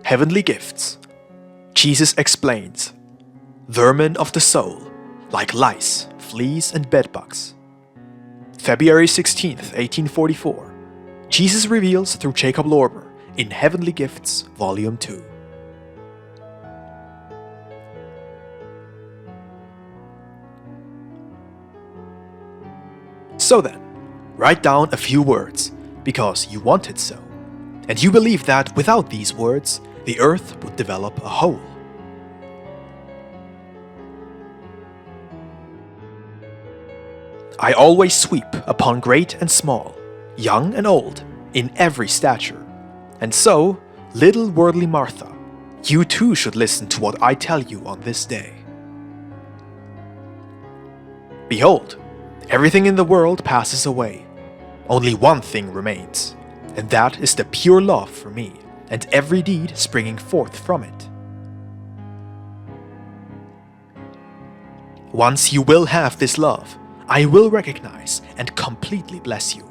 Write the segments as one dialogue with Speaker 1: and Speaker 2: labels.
Speaker 1: Heavenly Gifts. Jesus explains. Vermin of the soul, like lice, fleas, and bedbugs. February 16th, 1844. Jesus reveals through Jakob Lorber in Heavenly Gifts, Volume 2. So then, write down a few words, because you want it so, and you believe that without these words, the earth would develop a hole. I always sweep upon great and small, young and old, in every stature. And so, little worldly Martha, you too should listen to what I tell you on this day. Behold, everything in the world passes away. Only one thing remains, and that is the pure love for me, and every deed springing forth from it. Once you will have this love, I will recognize and completely bless you.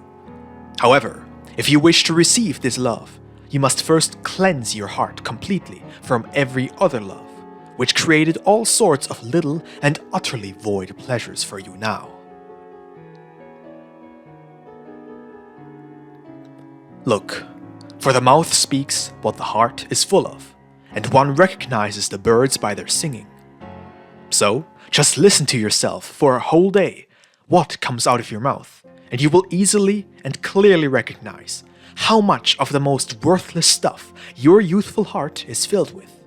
Speaker 1: However, if you wish to receive this love, you must first cleanse your heart completely from every other love, which created all sorts of little and utterly void pleasures for you now. Look, for the mouth speaks what the heart is full of, and one recognizes the birds by their singing. So, just listen to yourself for a whole day, what comes out of your mouth, and you will easily and clearly recognize how much of the most worthless stuff your youthful heart is filled with.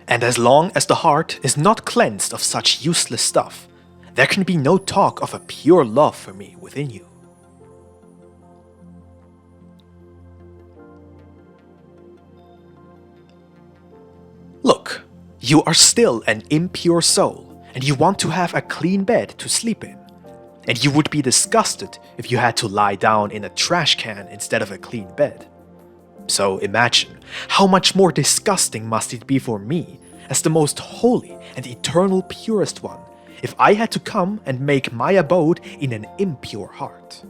Speaker 1: And as long as the heart is not cleansed of such useless stuff, there can be no talk of a pure love for me within you. Look, you are still an impure soul, and you want to have a clean bed to sleep in. And you would be disgusted if you had to lie down in a trash can instead of a clean bed. So imagine, how much more disgusting must it be for me, as the most holy and eternal purest one, if I had to come and make my abode in an impure heart.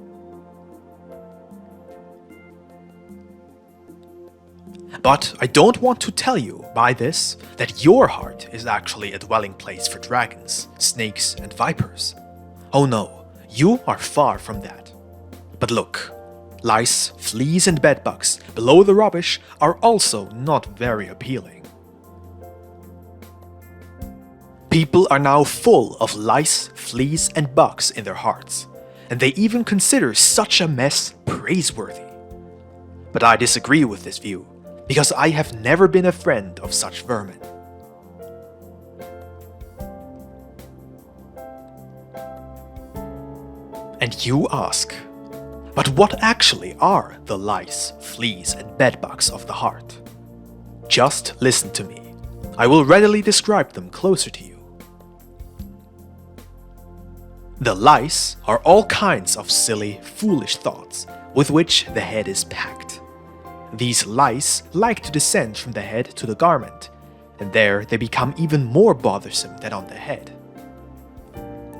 Speaker 1: But I don't want to tell you by this that your heart is actually a dwelling place for dragons, snakes, and vipers. Oh no. You are far from that. But look, lice, fleas, and bedbugs below the rubbish are also not very appealing. People are now full of lice, fleas, and bugs in their hearts, and they even consider such a mess praiseworthy. But I disagree with this view, because I have never been a friend of such vermin. And you ask, but what actually are the lice, fleas, and bedbugs of the heart? Just listen to me. I will readily describe them closer to you. The lice are all kinds of silly, foolish thoughts with which the head is packed. These lice like to descend from the head to the garment, and there they become even more bothersome than on the head.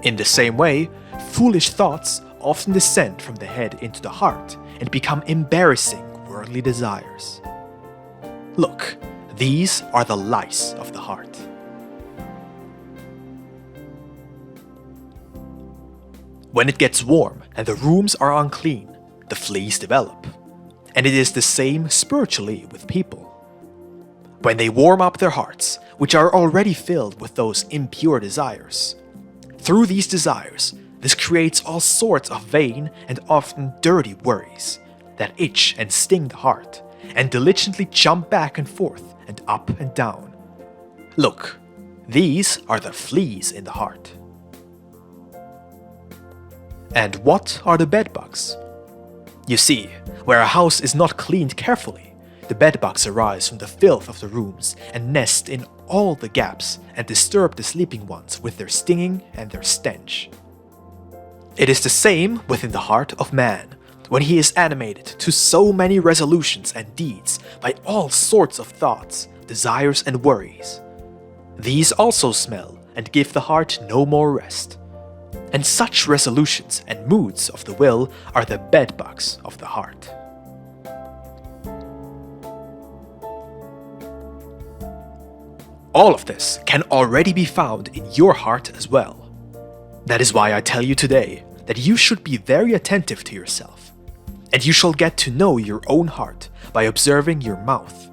Speaker 1: In the same way, foolish thoughts often descend from the head into the heart and become embarrassing worldly desires. Look, these are the lice of the heart. When it gets warm and the rooms are unclean, the fleas develop. And it is the same spiritually with people. When they warm up their hearts, which are already filled with those impure desires, through these desires, this creates all sorts of vain and often dirty worries that itch and sting the heart and diligently jump back and forth and up and down. Look, these are the fleas in the heart. And what are the bedbugs? You see, where a house is not cleaned carefully, the bedbugs arise from the filth of the rooms and nest in all the gaps and disturb the sleeping ones with their stinging and their stench. It is the same within the heart of man, when he is animated to so many resolutions and deeds by all sorts of thoughts, desires, and worries. These also smell and give the heart no more rest. And such resolutions and moods of the will are the bedbugs of the heart. all of this can already be found in your heart as well. That is why I tell you today that you should be very attentive to yourself, and you shall get to know your own heart by observing your mouth,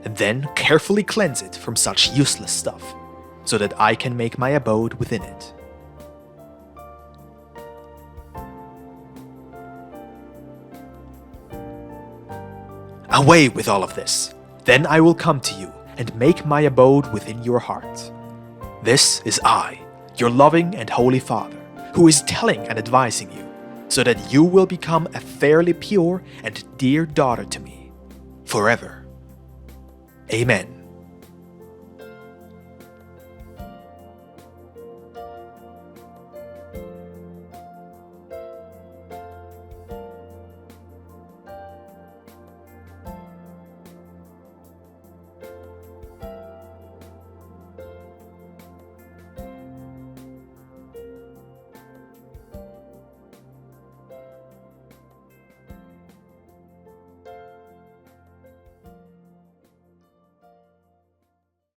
Speaker 1: and then carefully cleanse it from such useless stuff, so that I can make my abode within it. Away with all of this, then I will come to you and make my abode within your heart. This is I, your loving and holy Father, who is telling and advising you, so that you will become a fairly pure and dear daughter to me, forever. Amen.